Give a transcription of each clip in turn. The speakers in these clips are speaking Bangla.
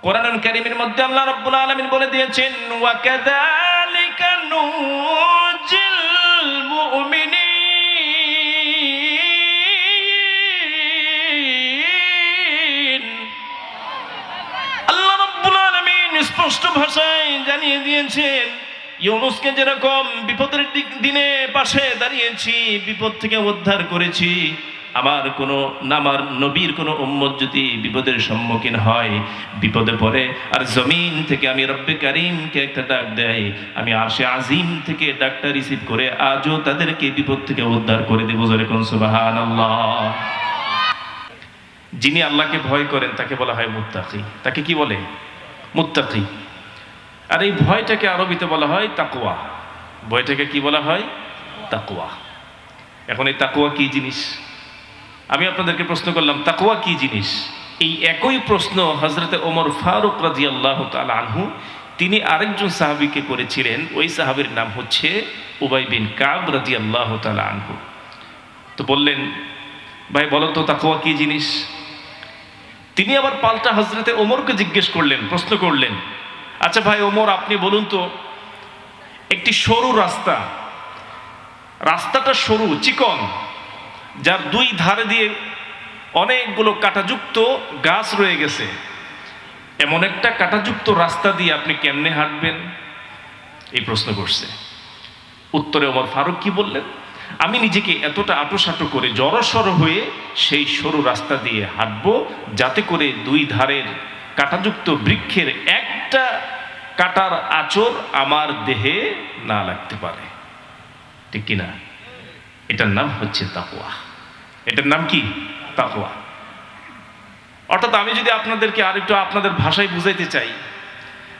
কোরআনুল কারীমের মধ্যে আল্লাহ রাব্বুল আলামিন বলে দিয়েছেন, ওয়া কাযালিকা নুজিল মুমিনিন। আল্লাহ রাব্বুল আলামিন স্পষ্ট ভাষায় জানিয়ে দিয়েছেন, ইউনূসকে যেরকম বিপদের দিনে পাশে দাঁড়িয়েছি, বিপদ থেকে উদ্ধার করেছি, আমার নবীর কোনো উম্মত যদি বিপদের সম্মুখীন হয়, বিপদে পড়ে, আর জমিন থেকে আমি রব্বে কারীমকে একটা ডাক দেয়, আমি আরশে আজিম থেকে ডাকটা রিসিভ করে আজও তাদেরকে বিপদ থেকে উদ্ধার করে দেব। জোরে কোন সুবহানাল্লাহ। যিনি আল্লাহকে ভয় করেন তাকে বলা হয় মুত্তাকি। তাকে কি বলে? মুত্তাকি। আর এই ভয়টাকে আরবিতে বলা হয় তাকওয়া। ভয়টাকে কি বলা হয়? তাকওয়া। এখন এই তাকওয়া কি জিনিস? আমি আপনাদেরকে প্রশ্ন করলাম, তাকওয়া কি জিনিস? এই একই প্রশ্ন হযরতে ওমর ফারুক রাদিয়াল্লাহু তাআলা আনহু তিনি আরেকজন সাহাবীকে করেছিলেন। ওই সাহাবীর নাম হচ্ছে উবাই বিন কাব রাদিয়াল্লাহু তাআলা আনহু। তো বললেন, ভাই বলো তো তাকওয়া কি জিনিস? তিনি আবার পাল্টা হযরতে ওমরকে জিজ্ঞেস করলেন, প্রশ্ন করলেন, আচ্ছা ভাই ওমর, আপনি বলুন তো, একটি সরু রাস্তাটা সরু চিকন, যার দুই ধারে দিয়ে অনেকগুলো কাঁটাযুক্ত গাছ রয়ে গেছে, এমন একটা কাঁটাযুক্ত রাস্তা দিয়ে আপনি কেমনে হাঁটবেন? এই প্রশ্ন করছে। উত্তরে ওমর ফারুক কি বললেন? আমি নিজেকে এতটা আঁটোসাঁটো করে জড়সড় হয়ে সেই সরু রাস্তা দিয়ে হাঁটবো, যাতে করে দুই ধারের কাঁটাযুক্ত বৃক্ষের একটা কাঁটার আঁচড় আমার দেহে না লাগতে পারে। ঠিক কিনা? এটার নাম হচ্ছে তাকওয়া। এটার নাম কি? তাকওয়া। অর্থাৎ আমি যদি আপনাদেরকে আরেকটু আপনাদের ভাষায় বুঝাইতে চাই,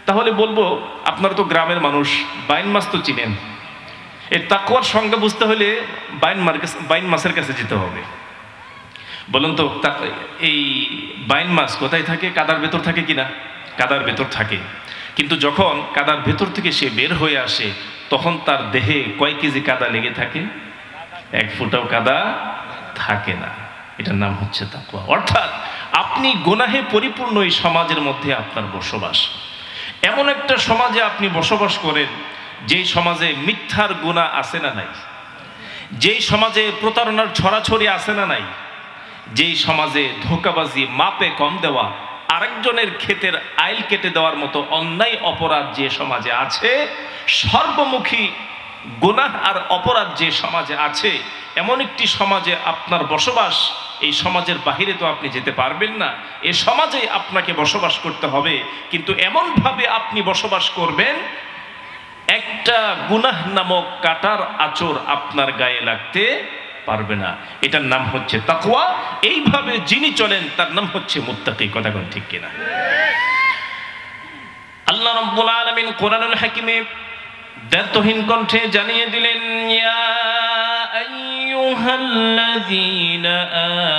তাহলে বলবো, আপনারা তো গ্রামের মানুষ, বাইন মাছ তো চিনেন। এই তাকওয়ার সংজ্ঞা বুঝতে হলে বাইন মাছের কাছে যেতে হবে। বলুন তো, এই বাইন মাছ কোথায় থাকে? কাদার ভেতর থাকে কিনা? কাদার ভেতর থাকে। কিন্তু যখন কাদার ভেতর থেকে সে বের হয়ে আসে, তখন তার দেহে কয় কেজি কাদা লেগে থাকে? এক ফুটাও কাদা থাকে না। এটার নাম হচ্ছে তাকওয়া। অর্থাৎ আপনি গুনাহে পরিপূর্ণ এই সমাজের মধ্যে আপনার বসবাস। এমন একটা সমাজে আপনি বসবাস করেন, যেই সমাজে মিথ্যার গুনাহ আছে না নাই? যেই সমাজে প্রতারণার ছড়াছড়ি আছে না নাই? যেই সমাজে ধোঁকাবাজি, মাপে কম দেওয়া, আরেকজনের ক্ষেতের আইল কেটে দেওয়ার মতো অন্যায় অপরাধ যে সমাজে আছে, সর্বমুখী গুনাহ আর অপরাধ যে সমাজে আছে, এমন একটি সমাজে আপনার বসবাস। এই সমাজের বাহিরে তো আপনি যেতে পারবেন না, এ সমাজে আপনাকে বসবাস করতে হবে। কিন্তু এমনভাবে আপনি বসবাস করবেন, একটা গুনাহ নামক কাঁটার আঁচড় আপনার গায়ে লাগতে পারবে না। এটার নাম হচ্ছে তাকওয়া। এইভাবে যিনি চলেন তার নাম হচ্ছে মুত্তাকি। কথা কোন ঠিক কিনা? আল্লাহ রাব্বুল আলামিন কোরআনুল হাকিমে দ্ব্যর্থহীন কণ্ঠে জানিয়ে দিলেন, ইয়া আইয়ুহাল্লাযীনা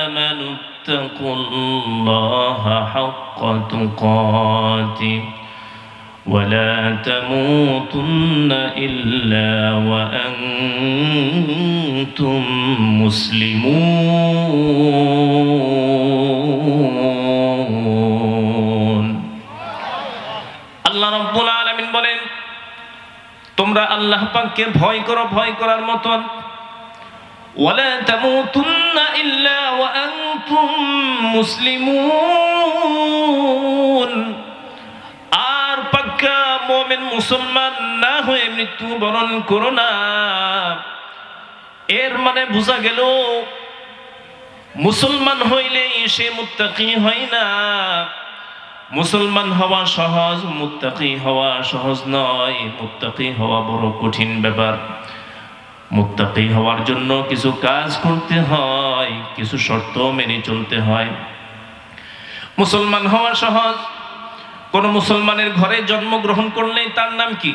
আমানুত্তাকুল্লাহা হাক্কা তুকাতিহি ولا تموتن إلا وأنتم مسلمون। আল্লাহ রাব্বুল আলামিন বলেন, তোমরা আল্লাহ পাককে ভয় করো, ভয় করার মতন। ওয়ালা তামুতুন্না ইল্লা ওয়া আনতুম মুসলিমুন। মুমিন মুসলমান না হয়ে মৃত্যুবরণ করো না। এর মানে বোঝা গেল, মুসলমান হইলেই সে মুত্তাকি হয় না। মুসলমান হওয়া সহজ, মুত্তাকি হওয়া সহজ নয়। মুত্তাকি হওয়া বড় কঠিন ব্যাপার। মুত্তাকি হওয়ার জন্য কিছু কাজ করতে হয়, কিছু শর্ত মেনে চলতে হয়। মুসলমান হওয়া সহজ। কোন মুসলমানের ঘরে জন্মগ্রহণ করলেই তার নাম কি?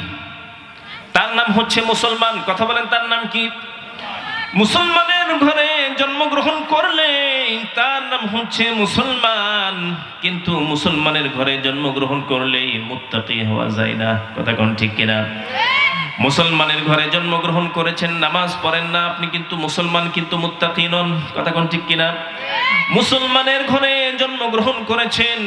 তার নাম হচ্ছে মুসলমান। কথা বলেন, তার নাম কি? মুসলমানের ঘরে জন্মগ্রহণ করলেই তার নাম হচ্ছে মুসলমান। কিন্তু মুসলমানের ঘরে জন্মগ্রহণ করলেই মুত্তাকি হওয়া যায় না। কথা কোন ঠিক কিনা? মুসলমানের ঘরে জন্মগ্রহণ করেছেন, নামাজ পড়েন না, আপনি কিন্তু মুসলমান কিন্তু মুত্তাকি নন। কথা কোন ঠিক কিনা? মুসলমানের ঘরে জন্মগ্রহণ করেছেন,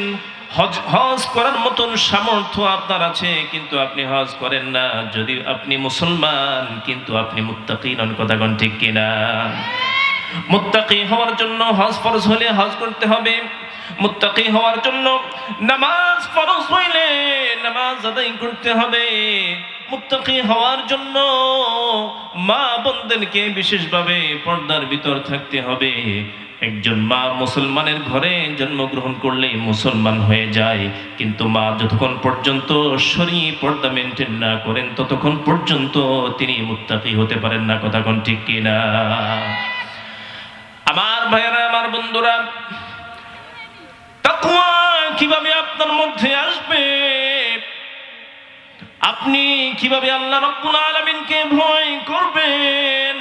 হজ করার মতন সামর্থ্য আপনার আছে, কিন্তু আপনি হজ করেন না। যদি আপনি মুসলমান কিন্তু আপনি মুত্তাকি নন। কথা কোন ঠিক কিনা? মুত্তাকি হওয়ার জন্য হজ ফরজ হলে হজ করতে হবে, মুত্তাকি হওয়ার জন্য নামাজ ফরজ হইলে নামাজ আদায় করতে হবে, মুত্তাকি হওয়ার জন্য মা বোনদেরকে বিশেষভাবে পর্দার ভিতর থাকতে হবে। একজন মা মুসলমানের ঘরে জন্মগ্রহণ করলে মুসলমান হয়ে যায়, কিন্তু মা যতক্ষণ পর্যন্ত শরীয়ী পর্দা মেনটেন না করেন ততক্ষণ পর্যন্ত তিনি মুত্তাকি হতে পারেন না। কথা কোন ঠিক কিনা? আমার ভাইয়েরা, আমার বন্ধুরা, তাকওয়া কিভাবে আপনার মধ্যে আসবে? আপনি কিভাবে আল্লাহ রাব্বুল আলামিনকে ভয় করবেন?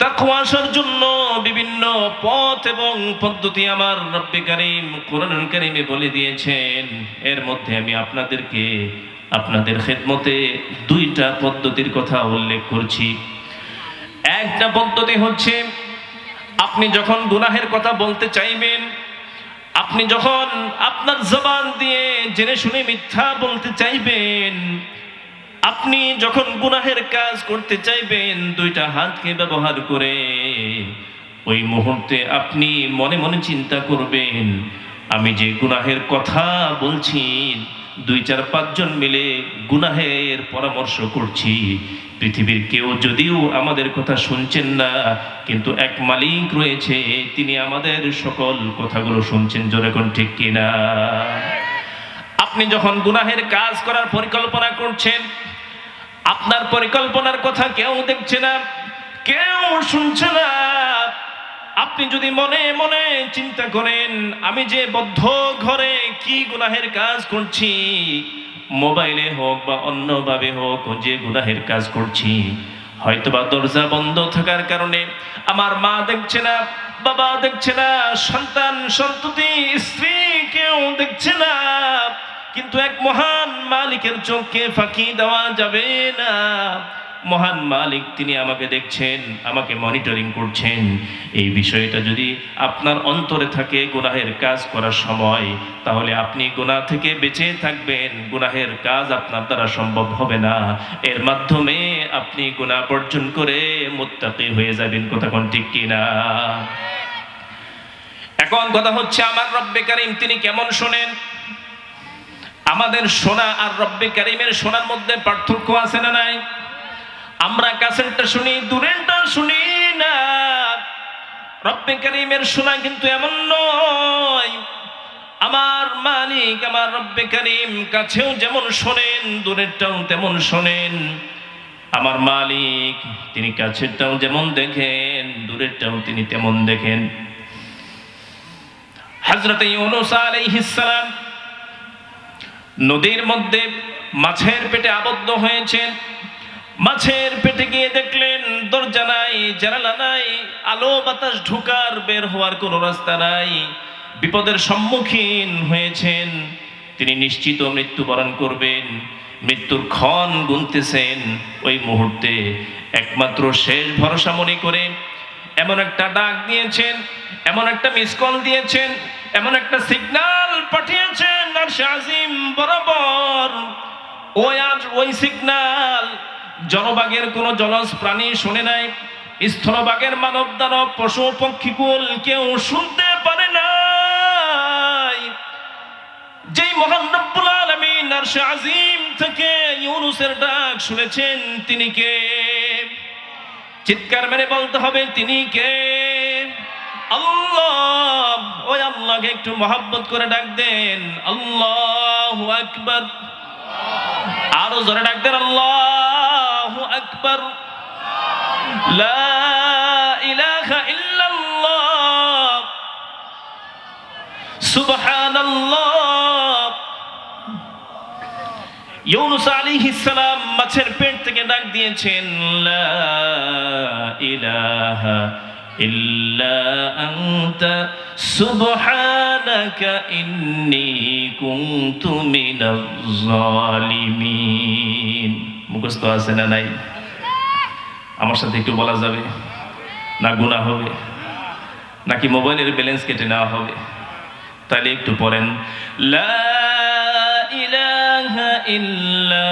তাকওয়া আসার জন্য বিভিন্ন পথ এবং পদ্ধতি আমার রব্বে কারীম কোরআনুল কারীমে বলে দিয়েছেন। এর মধ্যে আমি আপনাদেরকে আপনাদের খেদমতে দুইটা পদ্ধতির কথা উল্লেখ করছি। একটা পদ্ধতি হচ্ছে, আপনি যখন গুনাহের কথা বলতে চাইবেন, আপনি যখন আপনার জবান দিয়ে জেনে শুনে মিথ্যা বলতে চাইবেন, আপনি যখন গুনাহের কাজ করতে চাইবেন, দুইটা হাতকে ব্যবহার করে ওই মুহূর্তে আপনি মনে মনে চিন্তা করবেন, আমি যে গুনাহের কথা বলছি, 2-4-5 জন মিলে গুনাহের পরামর্শ করছি, পৃথিবীর কেউ যদিও আমাদের কথা শুনছেন না, কিন্তু এক মালিক রয়েছে, তিনি আমাদের সকল কথাগুলো শুনছেন। জোরে কোন ঠিক কিনা? আপনি যখন গুনাহের কাজ করার পরিকল্পনা করছেন, আপনার পরিকল্পনার কথা কেউ দেখছে না, কেউ শুনছে না। আপনি যদি মনে মনে চিন্তা করেন, আমি যে বদ্ধ ঘরে কি গুনাহের কাজ করছি, মোবাইলে হোক বা অন্যভাবে হোক যে গুনাহের কাজ করছি, হয়তোবা দরজা বন্ধ থাকার কারণে আমার মা দেখছে না, বাবা দেখছে না, সন্তান সন্ততি স্ত্রী কেউ দেখছে না, কিন্তু এক মহান মালিকের চোখকে ফাঁকি দেওয়া যাবে না। মহান মালিক তিনি আমাকে দেখছেন, আমাকে মনিটরিং করছেন। এই বিষয়টা যদি আপনার অন্তরে থাকে গুনাহের কাজ করার সময়, তাহলে আপনি গুনাহ থেকে বেঁচে থাকবেন, গুনাহের কাজ আপনার দ্বারা সম্ভব হবে না। এর মাধ্যমে আপনি গুনাহ বর্জন করে মুত্তাকি হয়ে যাবেন। কথা কোন ঠিক কিনা? এখন কথা হচ্ছে, আমার রব্বে কারীম তিনি কেমন শোনেন? আমাদের শোনা আর রব্বে কারীমের শোনার মধ্যে পার্থক্য আছে না নাই? আমরা কাছেরটা শুনি, দূরেরটা শুনি না। রব্বে কারীমের শোনা কিন্তু এমন নয়। আমার মালিক, আমার রব্বে কারীম কাছেও যেমন শোনেন, দূরেরটাও তেমন শোনেন। আমার মালিক তিনি কাছেরটাও যেমন দেখেন, দূরেরটাও তিনি তেমন দেখেন। হযরত ইউনূস আলাইহিস সালাম নদীর মধ্যে মাছের পেটে আবদ্ধ হয়েছেন। মাছের পেটে গিয়ে দেখলেন দরজা নাই, জানালা নাই, আলো বাতাস ঢোকার বের হওয়ার কোনো রাস্তা নাই। বিপদের সম্মুখীন হয়েছেন। তিনি নিশ্চিত মৃত্যুবরণ করবেন, মৃত্যুর ক্ষণ গুনতেছেন। ওই মুহূর্তে একমাত্র শেষ ভরসা মনে করে এমন একটা ডাক দিয়েছেন, এমন একটা মিস কল দিয়েছেন, এমন একটা সিগন্যাল পাঠিয়েছেন আরশে আজিম বরাবর। ওই সিগন্যাল জনবাগের কোনো জলজ প্রাণী শুনে নাই, স্থলবাগের মানব দানব পশু পক্ষীকুল কেউ শুনতে পারে নাই। যেই মহান রব্বুল আলামিন আরশে আজিম থেকে ইউনূসের ডাক শুনেছেন, তিনি কে? চিৎকার মেরে বলতে হবে, তিনি কে? আল্লাহ। ওই আল্লাহকে একটু মহব্বত করে ডাক দেন, আল্লাহু আকবার। আরো জোরে ডাক দেন, আল্লাহু আকবার। লা ইলাহা ইল্লাল্লাহ, সুবহানাল্লাহ। ইউনূস আলাইহিস সালাম মাছের পেট থেকে ডাক দিয়েছেন, লা ইলাহা ইল্লা আনতা সুবহানাকা ইন্নী কুনতু মিনাজ জালিমিন। মুখস্থ আছে না নাই? আমার সাথে একটু বলা যাবে না? গুনাহ হবে নাকি মোবাইলের ব্যালেন্স কেটে নেওয়া হবে? তাহলে একটু পড়েন, লা ইলাহা ইল্লা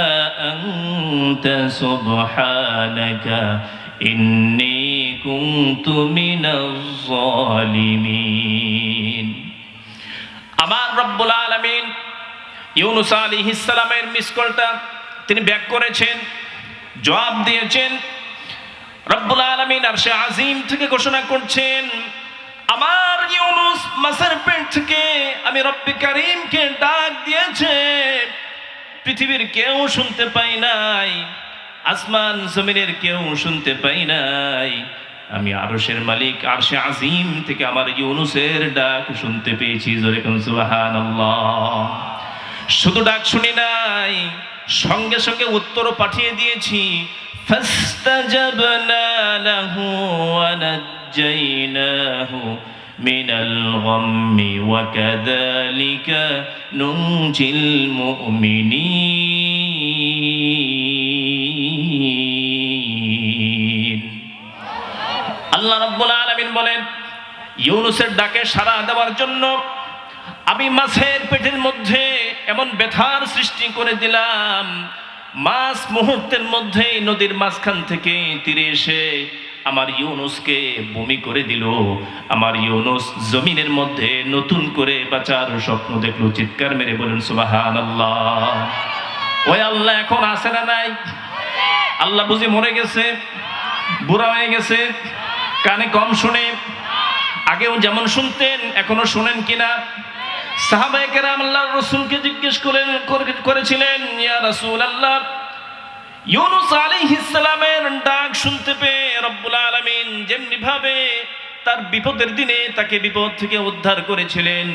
আনতা সুবহানাকা ইন্নী কুনতু মিনাজ জালিমিন। আমার রব্বুল আলামিন ইউনূস আলাইহিস সালামের মিস কলটা তিনি ব্যাক করেছেন, জবাব দিয়েছেন। রব্বুল আলামিন আরশে আজিম থেকে ঘোষণা করছেন, আমার ইউনূস মাছের পেট থেকে আমি রব্বে কারীমকে ডাক দিয়েছে, পৃথিবীর কেউ শুনতে পাই নাই, আসমান জমিনের কেউ শুনতে পাই নাই, আমি আরশের মালিক আরশে আজিম থেকে আমার ইউনূসের ডাক শুনতে পেয়েছি। জোরে কোন সুবহানাল্লাহ। শুধু ডাক শুনি নাই, সঙ্গে সঙ্গে উত্তরও পাঠিয়ে দিয়েছি। ফাস্তাজাবনা লাহু ওয়া নাজ্জাইনাহু মিনাল গাম্মি ওয়া কাযালিকা নুনজিল মুমিনিন। আল্লাহ রাব্বুল আলামিন বলেন, ইউনূসের ডাকে সাড়া দেওয়ার জন্য আমি মাছের পেটের মধ্যে এমন ব্যথার সৃষ্টি করে দিলাম, মাছ মুহূর্তের মধ্যে নদীর মাঝখান থেকে তীরে এসে আমার ইউনূসকে বমি করে দিল। আমার ইউনূস জমিনের মধ্যে নতুন করে বাঁচার স্বপ্ন দেখলো। চিৎকার মেরে বলেন সুবহানাল্লাহ। ওই আল্লাহ এখন আছে না নাই? আল্লাহ বুঝি মরে গেছে, বুড়া হয়ে গেছে, কানে কম শুনে? আগেও যেমন শুনতেন এখনো শোনেন কিনা? সাহাবায়ে কেরাম আল্লাহর রাসূলকে জিজ্ঞেস করেছিলেন, ইয়া রাসূলুল্লাহ, ইউনূস আলাইহিস সালামের ডাক শুনতে পেয়ে রব্বুল আলামিন যেমনি ভাবে তার বিপদের দিনে তাকে বিপদ থেকে উদ্ধার করেছিলেন,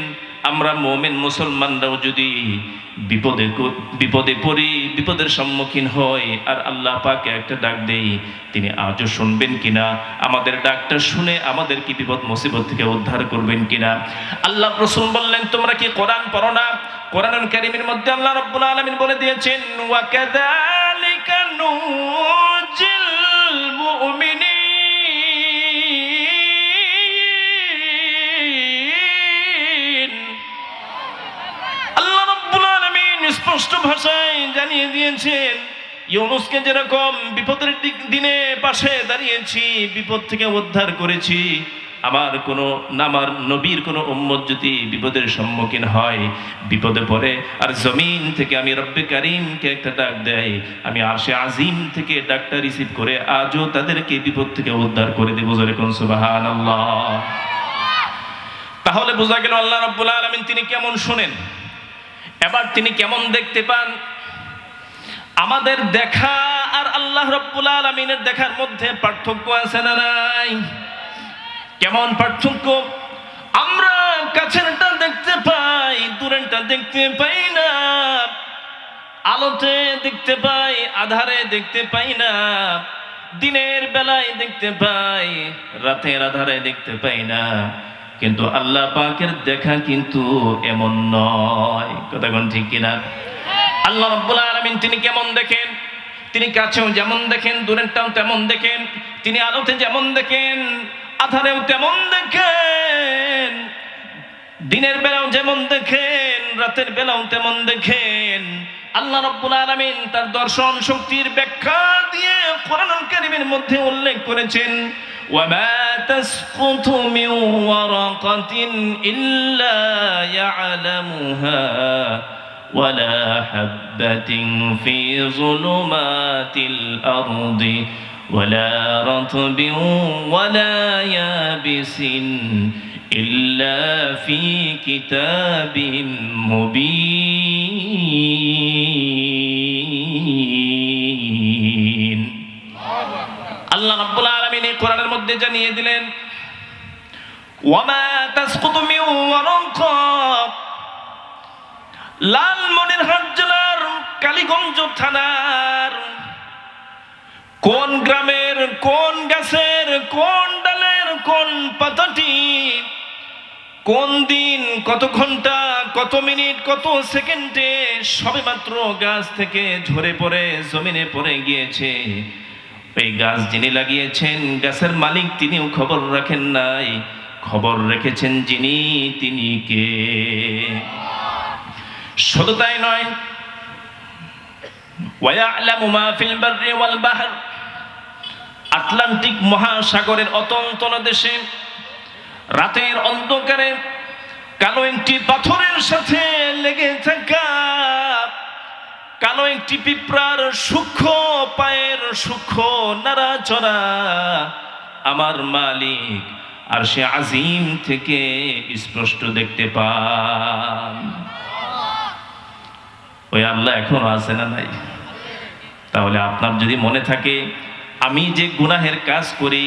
আমরা মুমিন মুসলমানরাও যদি বিপদে পড়ি, বিপদের সম্মুখীন হই আর আল্লাহ পাককে একটা ডাক দেই, তিনি আজও শুনবেন কিনা? আমাদের ডাকটা শুনে আমাদের কি বিপদ মুসিবত থেকে উদ্ধার করবেন কিনা? আল্লাহ রাসূল বললেন, তোমরা কি কোরআন পড়ো না? কোরআনুল কারীমের মধ্যে আল্লাহ রাব্বুল আলামিন বলে দিয়েছেন, ওয়া কাযালিকা নুনজিল মুমিনিন। স্পষ্ট ভাষায় জানিয়ে দিয়েছেন, ইউনূসকে যেরকম বিপদের দিনে পাশে দাঁড়িয়েছি, বিপদ থেকে উদ্ধার করেছি, আমার নবীর কোনো উম্মত যদি বিপদের সম্মুখীন হয়, বিপদে পড়ে আর জমিন থেকে আমি রব্বে কারীমকে একটা ডাক দেয়, আমি আরশে আজিম থেকে ডাকটা রিসিভ করে আজও তাদেরকে বিপদ থেকে উদ্ধার করে দেব। জোরে কোন সুবহানাল্লাহ। তাহলে বোঝা গেল আল্লাহ রাব্বুল আলামিন তিনি কেমন শুনেন, এবার তিনি কেমন দেখতে পান। আমাদের দেখা আর আল্লাহ রাব্বুল আলামিনের দেখার মধ্যে পার্থক্য আছে না নাই? কেমন পার্থক্য? আমরা কাছেরটা দেখতে পাই, দূরেরটা দেখতে পাই না। আলোতে দেখতে পাই, আধারে দেখতে পাই না। দিনের বেলায় দেখতে পাই, রাতের আধারে দেখতে পাই না। কিন্তু আল্লাহ পাকের দেখা কিন্তু এমন নয়। কথা কোন ঠিক কিনা? আল্লাহ রাব্বুল আলামিন তিনি কেমন দেখেন? তিনি কাছেও যেমন দেখেন, দূরেরটাও তেমন দেখেন। তিনি আলোতে যেমন দেখেন, আধারেও তেমন দেখেন। দিনের বেলাও যেমন দেখেন, রাতের বেলাও তেমন দেখেন। আল্লাহ রাব্বুল আলামিন তার দর্শন শক্তির ব্যাখ্যা দিয়ে কোরআনুল কারীমের মধ্যে উল্লেখ করেছেন, وَمَا تَسْقُطُ مِنْ وَرَقَةٍ إِلَّا يَعْلَمُهَا وَلَا حَبَّةٍ فِي ظُلُمَاتِ الْأَرْضِ وَلَا رَطْبٍ وَلَا يَابِسٍ إِلَّا فِي كِتَابٍ مُبِينٍ। আল্লাহ রাব্বুল আলামিন এই কোরআনের মধ্যে জানিয়ে দিলেন, ওয়ামা তাসকুতু মিন ওয়ারাকা। লালমনিরহাট জেলার কালীগঞ্জ থানার কোন গ্রামের কোন গাছের কোন ডালের কোন পাতাটি কোন দিন, কত ঘন্টা, কত মিনিট, কত সেকেন্ডে সবেমাত্র গাছ থেকে ঝরে পড়ে জমিনে পড়ে গিয়েছে, এই গাছ যিনি লাগিয়েছেন, গাছের মালিক তিনিও খবর রাখেন নাই। খবর রেখেছেন যিনি, তিনি কে? শুধু তাই নয়, ওয়ায়ালামু মা ফিল বাররি ওয়াল বাহর, আটলান্টিক মহাসাগরের অতল তলদেশে রাতের অন্ধকারে কালো একটি পাথরের সাথে লেগে থাকা কালো একটি পিঁপড়ার সূক্ষ্ম পায়ের সূক্ষ্ম নাড়াচড়া আমার মালিক আরশে আজিম থেকে স্পষ্ট দেখতে পান। ওই আল্লাহ এখনো আছে না নাই? তাহলে আপনার যদি মনে থাকে আমি যে গুনাহের কাজ করি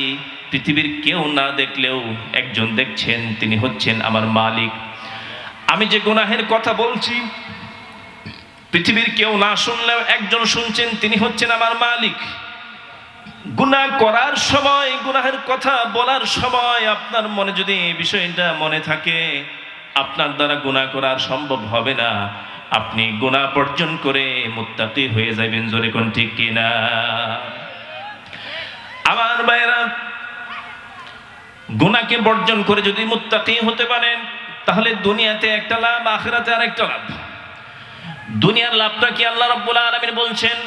পৃথিবীর কেউ না দেখলেও একজন দেখছেন, তিনি হচ্ছেন আমার মালিক। আমি যে গুনাহের কথা বলছি পৃথিবীর কেউ না শুনলেও একজন শুনছেন, তিনি হচ্ছেন আমার মালিক। গুনাহ করার সময়, গুনাহের কথা বলার সময় আপনার মনে যদি এই বিষয়টা মনে থাকে, আপনার দ্বারা গুনাহ করা সম্ভব হবে না। আপনি গুনাহ বর্জন করে মুত্তাকি হয়ে যাবেন। জোরে কোন ঠিক কিনা? আমার ভাইরা, গুনাহকে বর্জন করে যদি মুত্তাকি হতে পারেন তাহলে দুনিয়াতে একটা লাভ, আখিরাতে আরেকটা লাভ। দুনিয়ার লাভটা কি? আল্লাহ রাব্বুল আলামিন বলছেন,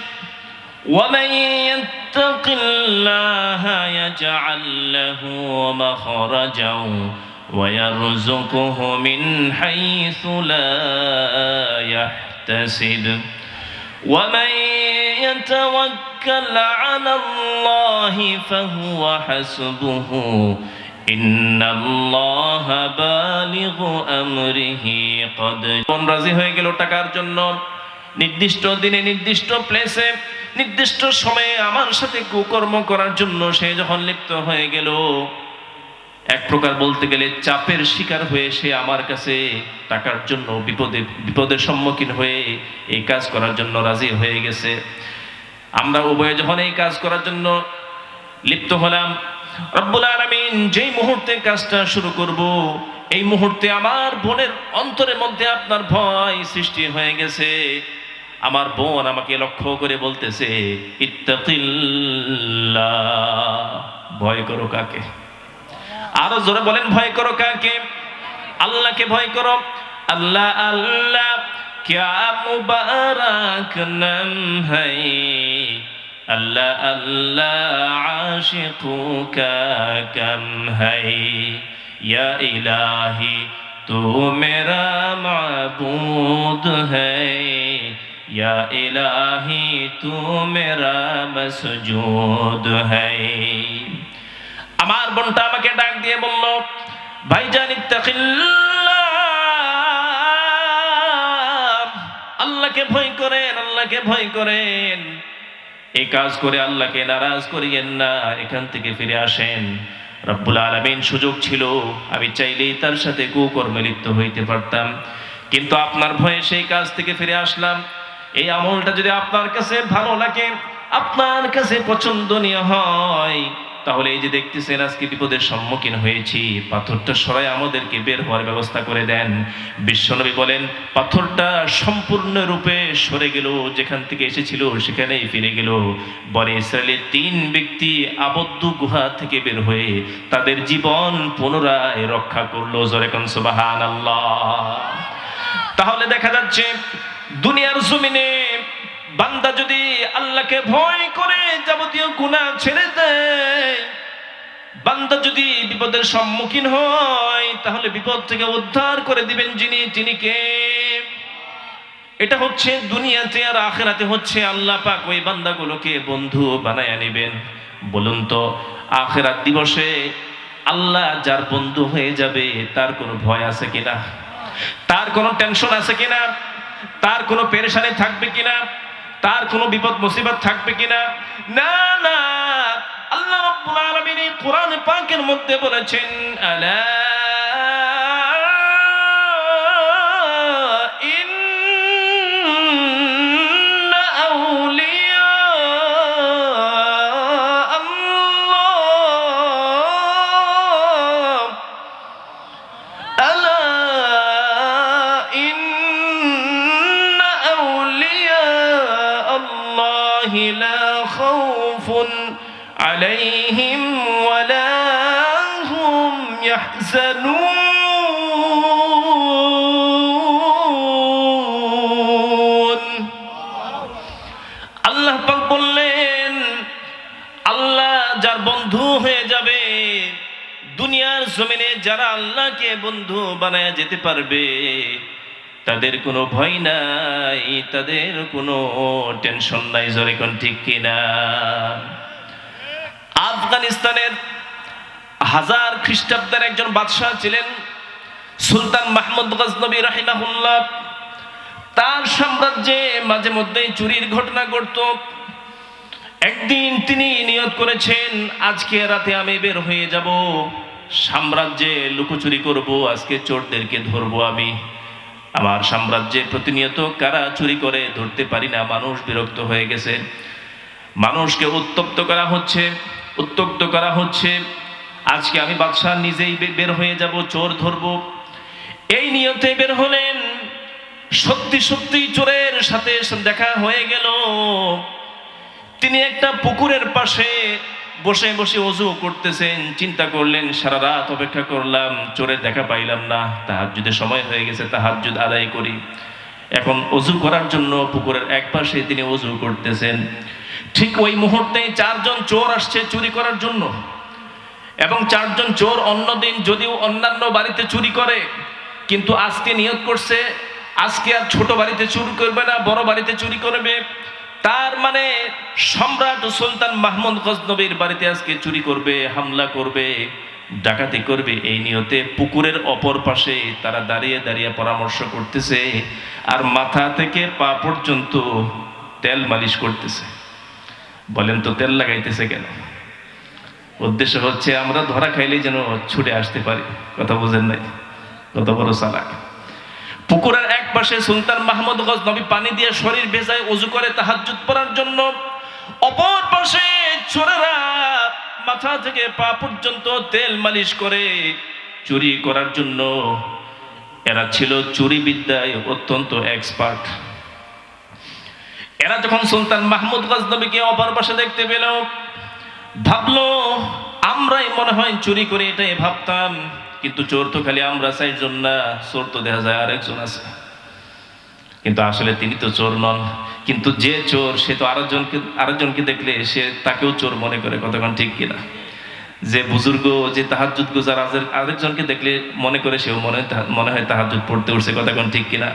وَمَن يَتَّقِ اللَّهَ يَجْعَل لَّهُ مَخْرَجًا وَيَرْزُقْهُ مِنْ حَيْثُ لَا يَحْتَسِبُ وَمَن يَتَوَكَّلْ عَلَى اللَّهِ فَهُوَ حَسْبُهُ إِنَّ اللَّهَ بالغ أمره قد রাজি হয়ে গেল টাকার জন্য, নির্দিষ্ট দিনে, নির্দিষ্ট প্লেসে, নির্দিষ্ট সময়ে আমার সাথে কুকর্ম করার জন্য সে যখন লিপ্ত হয়ে গেল, এক প্রকার বলতে গেলে চাপের শিকার হয়ে সে আমার কাছে টাকার জন্য বিপদের সম্মুখীন হয়ে এই কাজ করার জন্য রাজি হয়ে গেছে। আমরা উভয়ে যখন এই কাজ করার জন্য লিপ্ত হলাম, রব্বুল আলামিন যেই মুহূর্তে কাজটা শুরু করব, এই মুহূর্তে আমার বোনের অন্তরের মধ্যে আপনার ভয় সৃষ্টি হয়ে গেছে। আমার বোন আমাকে লক্ষ্য করে বলতেছে, ইত্তাকিল্লাহ, ভয় করো কাকে? আরো জোরে বলেন, ভয় করো কাকে? আল্লাহকে ভয় করো। আল্লাহ আল্লাহ क्या मुबारक नाम है, अल्लाह अल्लाह आशिकों का कम है, या इलाही तू मेरा माबूद है, या इलाही तू मेरा मसजूद है। আমার বোনটা আমাকে ডাক দিয়ে বলল, ভাইজান ইত্তাকিল্লাহ, আল্লাহকে ভয় করেন, আল্লাহকে ভয় করেন। এই কাজ করে আল্লাহকে নারাজ করিয়েন না, এখান থেকে ফিরে আসেন। রব্বুল আলামিন সুযোগ ছিল, আমি চাইলেই তার সাথে কুকর্মে লিপ্ত হইতে পারতাম, কিন্তু আপনার ভয়ে সেই কাজ থেকে ফিরে আসলাম। এই আমলটা যদি আপনার কাছে ভালো লাগে, আপনার কাছে পছন্দনীয় হয়, তাহলে এই যে দেখতেছেন আজকে বিপদের সম্মুখীন হয়েছি, পাথরটা সরাই আমাদেরকে বের হওয়ার ব্যবস্থা করে দেন। বিশ্বনবী বলেন, পাথরটা সম্পূর্ণরূপে সরে গেল, যেখান থেকে এসেছিল সেখানেই ফিরে গেল। বনে ইসরায়েলের 3 ব্যক্তি আবদ্ধ গুহা থেকে বের হয়ে তাদের জীবন পুনরায় রক্ষা করলো। জোরে কোন সুবহানাল্লাহ। তাহলে দেখা যাচ্ছে দুনিয়ার জমিনে বান্দা যদি আল্লাহকে ভয় করে যাবতীয় গুনাহ ছেড়ে দেয়, বান্দা যদি বিপদের সম্মুখীন হয়, তাহলে বিপদ থেকে উদ্ধার করে দিবেন যিনি, তিনি কে? এটা হচ্ছে দুনিয়াতে, আর আখিরাতে হচ্ছে আল্লাহ পাক ওই বান্দাগুলোকে বন্ধু বানায়া নেবেন। বলুন তো, আখিরাত দিবসে আল্লাহ যার বন্ধু হয়ে যাবে তার কোনো ভয় আছে কিনা? তার কোনো টেনশন আছে কিনা? তার কোনো পেরেশানি থাকবে কিনা? তার কোনো বিপদ মুসিবত থাকবে কিনা? না না, আল্লাহ রাব্বুল আলামিন এই কোরআন পাকের মধ্যে বলেছেন, আলা ইন্না আউলিয়া আল্লাহ লা খাউফুন আলাইহিম ওয়ালা হুম ইয়াহজানুন। আল্লাহ পাক বললেন, আল্লাহ যার বন্ধু হয়ে যাবে, দুনিয়ার জমিনে যারা আল্লাহকে বন্ধু বানায় যেতে পারবে, তাদের কোনো ভয় নাই, তাদের কোনো টেনশন নাই। জোরে কোন ঠিক কিনা? আফগানিস্তানের হাজার খ্রিস্টাব্দের একজন বাদশাহ ছিলেন সুলতান মাহমুদ গজনবী রাহিমাহুল্লাহ। তার সাম্রাজ্যে মাঝে মধ্যেই চুরির ঘটনা ঘটত। একদিন তিনি নিয়ত করেছেন, আজকে রাতে আমি বের হয়ে যাব, সাম্রাজ্যে লুকোচুরি করব, আজকে চোরদেরকে ধরবো আমি। আমার সাম্রাজ্যে প্রতিনিয়ত কারা চুরি করে ধরতে পারি না, মানুষ বিরক্ত হয়ে গেছে, মানুষকে উত্তপ্ত করা হচ্ছে। আজকে আমি বাদশাহ নিজেই বের হয়ে যাব, চোর ধরবো। এই নিয়তে বের হলেন। সত্যি সত্যি চোরের সাথে দেখা হয়ে গেল। তিনি একটা পুকুরের পাশে বসে বসে ওযু করতেছেন। চিন্তা করলেন, সারা রাত অপেক্ষা করলাম, চোরের দেখা পাইলাম না, তাহাজ্জুদের সময় হয়ে গেছে, তাহাজ্জুদ আদায় করি। এখন ওযু করার জন্য পুকুরের এক পাশে তিনি ওযু করতেছেন। ঠিক ওই মুহূর্তে চারজন চোর আসছে চুরি করার জন্য। এবং চারজন চোর অন্যদিন যদিও অন্যান্য বাড়িতে চুরি করে, কিন্তু আজকে নিয়ত করছে আজকে আর ছোট বাড়িতে চুরি করবে না, বড় বাড়িতে চুরি করবে। তার মানে সম্রাট সুলতান মাহমুদ গজনবীর বাড়িতে আজকে চুরি করবে, হামলা করবে, ডাকাতি করবে। এই নিয়তে পুকুরের অপর পাশে তারা দাঁড়িয়ে দাঁড়িয়ে পরামর্শ করতেছে, আর মাথা থেকে পা পর্যন্ত তেল মালিশ করতেছে। বলেন তো তেল লাগাইতেছে কেন? উদ্দেশ্য হচ্ছে আমরা ধরা খাইলেই যেন ছুটে আসতে পারি। কথা বুঝেন নাই? কত বড় চালাক! পুকুরের এক পাশে সুলতান মাহমুদ গজনবী পানি দিয়ে শরীর ভেজায় ওযু করে তাহাজ্জুদ পড়ার জন্য, অপর পাশে চোরেরা মাথা থেকে পা পর্যন্ত তেল মালিশ করে চুরি করার জন্য। এরা ছিল চুরি বিদ্যায় অত্যন্ত এক্সপার্ট। এরা যখন সুলতান মাহমুদ গজনবীকে অপর পাশে দেখতে পেল, ভাবলো আমরাই মনে হয় চুরি করে, এটাই ভাবতাম, কিন্তু চোর তো খালি আমরা চারজন না, চোর তো দেখা যায় আরেকজন আছে। কিন্তু আসলে তিনি তো চোর নন, কিন্তু যে চোর সে তো আরেকজনকে দেখলে সে তাকেও চোর মনে করে। কতক্ষণ ঠিক কিনা? যে বুজুর্গ, যে তাহাজ্জুদ গুজার আরেকজনকে দেখলে মনে করে সেও মনে হয় তাহাজ্জুদ পড়তে উঠছে। কতক্ষণ ঠিক কিনা?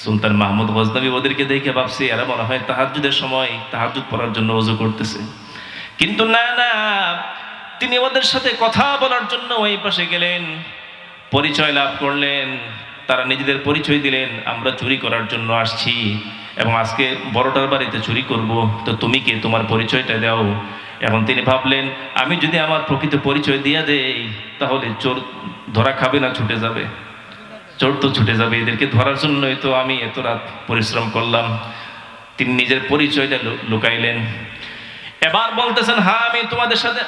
সুলতান মাহমুদ গজনবী ওদেরকে দেখে ভাবছে এরা মনে হয় তাহাজ্জুদের সময় তাহাজ্জুদ পড়ার জন্য ওযু করতেছে। কিন্তু না, তিনি ওদের সাথে কথা বলার জন্য ওই পাশে গেলেন, পরিচয় লাভ করলেন। তারা নিজেদের পরিচয় দিলেন, আমরা চুরি করার জন্য আসছি এবং আজকে বড়টার বাড়িতে চুরি করব, তো তুমি কে, তোমার পরিচয়টা দাও। এখন তিনি ভাবলেন, আমি যদি আমার প্রকৃত পরিচয় দিয়ে দেই তাহলে চোর ধরা খাবে না, ছুটে যাবে। চোর তো ছুটে যাবে, এদেরকে ধরার জন্যই তো আমি এত রাত পরিশ্রম করলাম। তিনি নিজের পরিচয়টা লুকাইলেন। এবার বলতেছেন, হ্যাঁ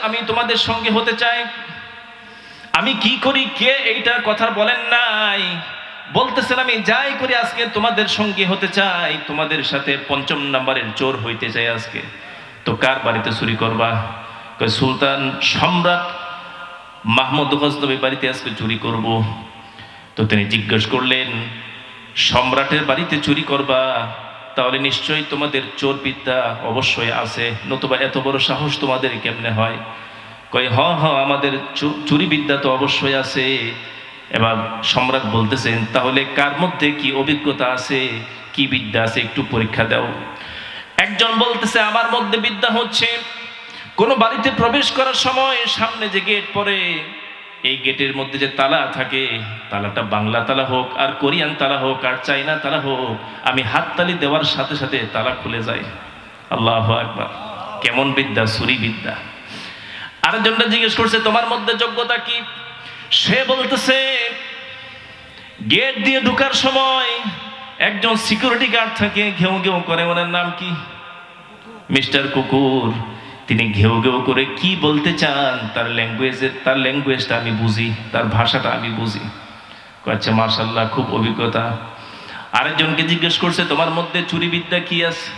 আমি তোমাদের সঙ্গে হতে চাই। আমি কি করি, কে, এইটা কথা বলেন নাই। বলতেছেন আমি যাই করি আজকে তোমাদের সঙ্গে হতে চাই, তোমাদের সাথে ৫ম নাম্বারের চোর হইতে চাই আজকে। তো কার বাড়িতে চুরি করবা? সুলতান সম্রাট মাহমুদ গজনবী বাড়িতে আজকে চুরি করব। তো তিনি জিজ্ঞেস করলেন, সম্রাটের বাড়িতে চুরি করবা, তাহলে নিশ্চয়ই তোমাদের চোর বিদ্যা অবশ্যই আছে, নতুবা এত বড় সাহস তোমাদের কেমনে হয়? কয় হ, আমাদের চুরি বিদ্যা তো অবশ্যই আছে। এবার সম্রাট বলতেছেন, তাহলে কার মধ্যে কি অভিজ্ঞতা আছে, কি বিদ্যা আছে, একটু পরীক্ষা দাও। একজন বলতেছে, আমার মধ্যে বিদ্যা হচ্ছে কোন বাড়িতে প্রবেশ করার সময় সামনে যে গেট পড়ে, এই গেটের মধ্যে যে তালা থাকে, তালাটা বাংলা তালা হোক আর কোরিয়ান তালা হোক আর চাইনা তালা হোক, আমি হাততালি দেওয়ার সাথে সাথে তালা খুলে যায়। আল্লাহু আকবার! কেমন বিদ্যা? চুরি বিদ্যা। আরেকজনটা জিজ্ঞেস করছে, তোমার মধ্যে যোগ্যতা কি? সে বলতেছে, গেট দিয়ে ঢোকার সময় একজন সিকিউরিটি গার্ড থাকে, ঘেউ ঘেউ করে, ওনার নাম কি? মিস্টার কুকুর। তিনি ঘেউ ঘেউ করে কি বলতে চান, তার ল্যাঙ্গুয়েজটা আমি বুঝি, তার ভাষাটা আমি বুঝি। আচ্ছা, মাশাআল্লাহ, খুব অভিজ্ঞতা। আরেকজনকে জিজ্ঞেস করছে, তোমার মধ্যে চুরি বিদ্যা কি আছে?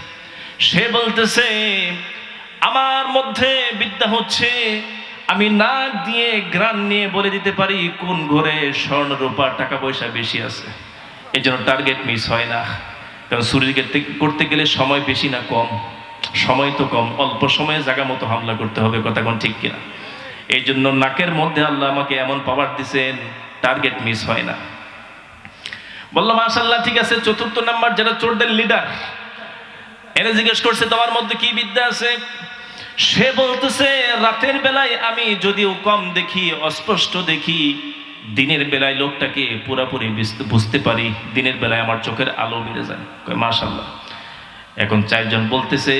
সে বলতেছে আমার মধ্যে বিদ্যা হচ্ছে আমি নাক দিয়ে ঘ্রাণ নিয়ে বলে দিতে পারি কোন ঘরে স্বর্ণ রূপা টাকা পয়সা বেশি আছে। এই জন্য টার্গেট মিস হয় না। কারণ চুরি করতে গেলে সময় বেশি না কম? সময় তো কম, অল্প সময়ে জায়গা মতো হামলা করতে হবে, কথা কোন ঠিক কিনা? এই জন্য নাকের মধ্যে আল্লাহ আমাকে এমন পাওয়ার দিছেন, টার্গেট মিস হয় না। বললাম মাশাআল্লাহ, ঠিক আছে। চতুর্থ নাম্বার, যারা চোরদের লিডার, এরা জিজ্ঞেস করছে তোমার মধ্যে কি বিদ্যা আছে? সে বলতেছে রাতের বেলায় আমি যদিও কম দেখি, অস্পষ্ট দেখি, দিনের বেলায় লোকটাকে পুরাপুরি বুঝতে পারি, দিনের বেলায় আমার চোখের আলো বেড়ে যায়। মাশাআল্লাহ। এখন চারজন বলতেছে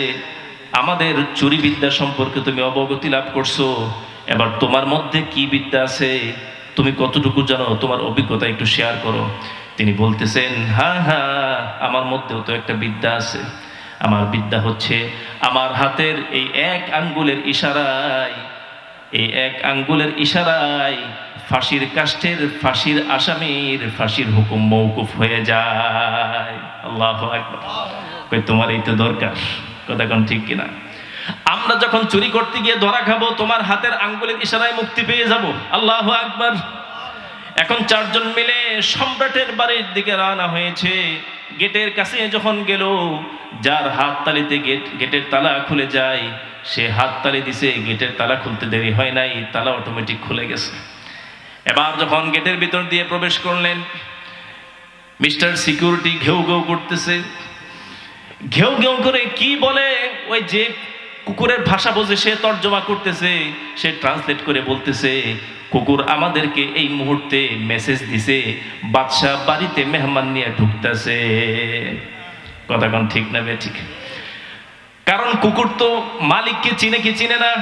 আমাদের চুরি বিদ্যা সম্পর্কে তুমি অবগতি লাভ করছো, এবার তোমার মধ্যে কি বিদ্যা আছে, তুমি কতটুকু জানো, তোমার অভিজ্ঞতা একটু শেয়ার করো। তিনি বলতেছেন হ্যাঁ হ্যাঁ, আমার মধ্যেও তো একটা বিদ্যা আছে। আমার বিদ্যা হচ্ছে আমার হাতের এই এক আঙ্গুলের ইশারায়, এই এক আঙ্গুলের ইশারায় ফাঁসির কাষ্ঠের ফাঁসির আসামির ফাঁসির হুকুম মওকুফ হয়ে যায়। আল্লাহু আকবার। কই তোমার এই তো দরকার, কথা কোন ঠিক কিনা? আমরা যখন চুরি করতে গিয়ে ধরা খাবো, তোমার হাতের আঙ্গুলের ইশারায় মুক্তি পেয়ে যাব। আল্লাহু আকবার। এখন চারজন মিলে সম্রাটের বাড়ির দিকে রওনা হয়েছে। গেটের কাছে যখন গেল, যার হাত তালিতে গেটের তালা খুলে যায়, সে হাত তালি দিছে, গেটের তালা খুলতে দেরি হয় নাই, তালা অটোমেটিক খুলে গেছে। এবার যখন গেটের ভিতর দিয়ে প্রবেশ করলেন, মিস্টার সিকিউরিটি ঘেউ ঘেউ করতেছে। ঘেউ ঘেউ করে কি বলে, ওই যে কুকুরের ভাষা বোঝে সে তর্জমা করতেছে, সে ট্রান্সলেট করে বলতেছে কুকুর আমাদেরকে এই মুহূর্তে মেসেজ দিছে বাদশা বাড়িতে মেহমান নিয়ে ঢুকতেছে। কথা কোন ঠিক না ঠিক? কারণ কুকুর তো মালিককে চিনে কি চিনে না?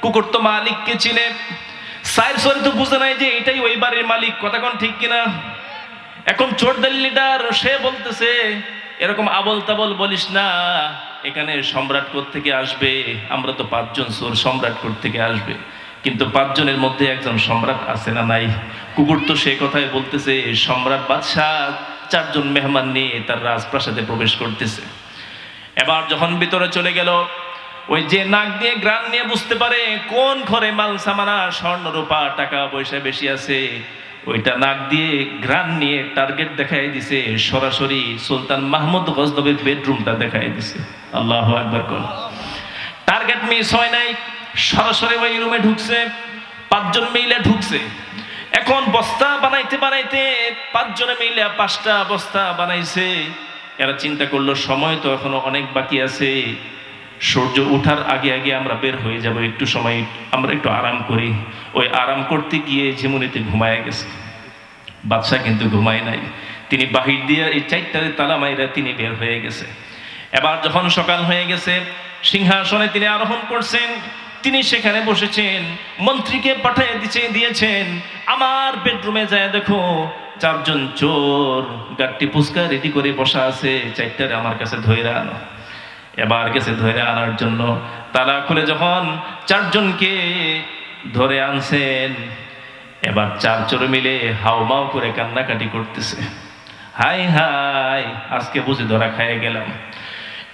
কুকুর তো মালিককে চিনে। সাইর সরে তো বুঝে নাই যে এটাই ওই বাড়ির মালিক, কথা কোন ঠিক কিনা? এখন চোরদের লিডার সে বলতেছে এরকম আবল তাবল বলিস না, এখানে সম্রাট কোত্থেকে আসবে? আমরা তো 5 জন চোর, সম্রাট কোত্থেকে আসবে? কিন্তু 5 জনের মধ্যে একজন সম্রাট আছে না নাই? কুকুর তো সে কথাই বলতেছে সম্রাট বাদশাহ 4 জন মেহমান নিয়ে তার রাজপ্রাসাদে প্রবেশ করতেছে। এবার যখন ভিতরে চলে গেল, ওই যে নাক দিয়ে ঘ্রাণ নিয়ে বুঝতে পারে কোন ঘরে মাল সামানা স্বর্ণ রূপা টাকা পয়সা বেশি আছে, ওইটা নাক দিয়ে ঘ্রাণ নিয়ে টার্গেট দেখাই দিছে, সরাসরি সুলতান মাহমুদ গজনবীর বেডরুমটা দেখাই দিছে। আল্লাহু আকবার। কোন টার্গেট মিস হয় নাই, সরাসরি ওই রুমে ঢুকছে। 5 জন মিলে ঢুকছে। এখন বস্তা বানাইতে বানাইতে 5 জনে মিলে 5টা বস্তা বানাইছে। এরা চিন্তা করলো সময় তো এখনো অনেক বাকি আছে, সূর্য উঠার আগে আগে আমরা বের হয়ে যাব, একটু সময় আমরা একটু আরাম করি। ওই আরাম করতে গিয়ে ঝিমুনিতে ঘুমায় গেছে। বাদশাহ কিন্তু ঘুমায় নাই, তিনি বাহির দিয়ে এই 4টারে তালা মাইরা তিনি বের হয়ে গেছে। এবার যখন সকাল হয়ে গেছে, সিংহাসনে তিনি আরোহণ করছেন, তিনি সেখানে বসেছেন। মন্ত্রীকে পাঠিয়ে দিয়েছেন আমার বেডরুমে যায় দেখো 4 জন চোর গাট্টি পুস্কা রেডি করে বসা আছে, 4টারে আমার কাছে ধইরা আনো। এবার গেছে ধরে আনার জন্য, তালা খুলে যখন 4 জনকে ধরে আনছেন, এবার 4 চোর মিলে হাউমাউ করে কান্নাকাটি করতেছে। হাই হাই, আজকে বুঝি ধরা খাইয়ে গেলাম,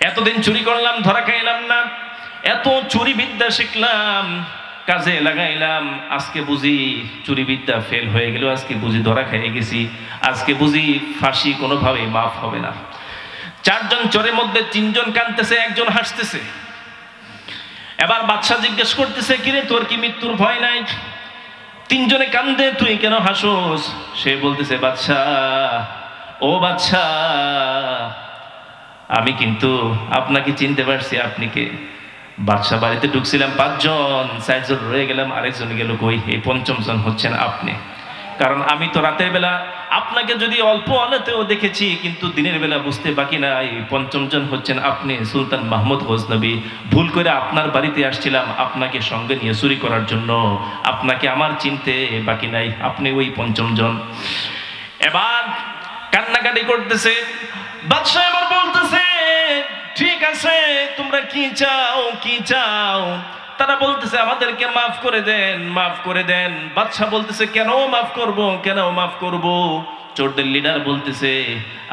এতদিন চুরি করলাম ধরা খাইলাম না, এত চুরি বিদ্যা শিখলাম কাজে লাগাইলাম, আজকে বুঝি চুরি বিদ্যা ফেল হয়ে গেল, আজকে বুঝি ধরা খাইয়ে গেছি, আজকে বুঝি ফাঁসি কোনোভাবেই মাফ হবে না। 4 জন চোরের মধ্যে 3 জন কাঁদতেছে, 1 জন হাসতেছে। এবার বাদশা জিজ্ঞেস করতেছে কিরে তোর কি মৃত্যুর ভয় নাই? 3 জনে কান্দে, তুই কেন হাসোস? সে বলতেছে বাদশা, ও বাদশা, আমি কিন্তু আপনাকে চিনতে পারছি, আপনি কে? বাদশা বাড়িতে ঢুকছিলাম 5 জন, 4 জন রয়ে গেলাম, আরেকজন গেল কই? এই 5ম জন হচ্ছেন আপনি। কারণ আমি তো রাতের বেলা আপনাকে যদি অল্প আলোতেও দেখেছি, কিন্তু দিনের বেলা বুঝতে বাকি নাই, 5ম জন হচ্ছেন আপনি, সুলতান মাহমুদ গজনবী। ভুল করে আপনার বাড়িতে আসছিলাম আপনাকে সঙ্গে নিয়ে চুরি করার জন্য, আপনাকে আমার চিনতে বাকি নাই, আপনি ওই 5ম জন। এবার কান্নাকাটি করতেছে। বাদশাহ এবার বলতেছে ঠিক আছে, তোমরা কি চাও কি চাও? তারা বলতেছে আমাদেরকে মাফ করে দেন, মাফ করে দেন। বাদশাহ বলতেছে কেন মাফ করব, কেন মাফ করব? চোরদের লিডার বলতেছে,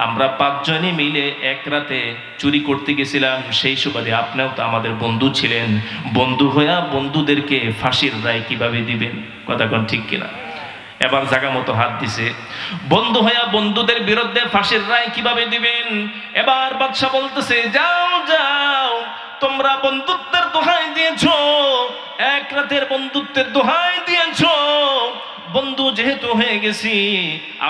আমরা 5 জনই মিলে এক রাতে চুরি করতে গেছিলাম, সেই সুবাদে আপনিও তো আমাদের বন্ধু ছিলেন, বন্ধু হইয়া বন্ধুদেরকে ফাঁসির রায় কিভাবে দিবেন? কথা কোন ঠিক কিনা? এবার জায়গা মতো হাত দিছে, বন্ধু হইয়া বন্ধুদের বিরুদ্ধে ফাঁসির রায় কিভাবে দিবেন? এবার বাদশা বলতেছে, যাও যাও, তোমরা বন্ধুত্বের দোহাই দিয়েছো, এক রাতের বন্ধুত্বের দোহাই দিয়েছো, বন্ধু যেহেতু হয়ে গেছি,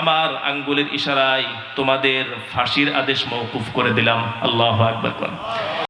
আমার আঙ্গুলের ইশারায় তোমাদের ফাঁসির আদেশ মওকুফ করে দিলাম। আল্লাহু আকবার।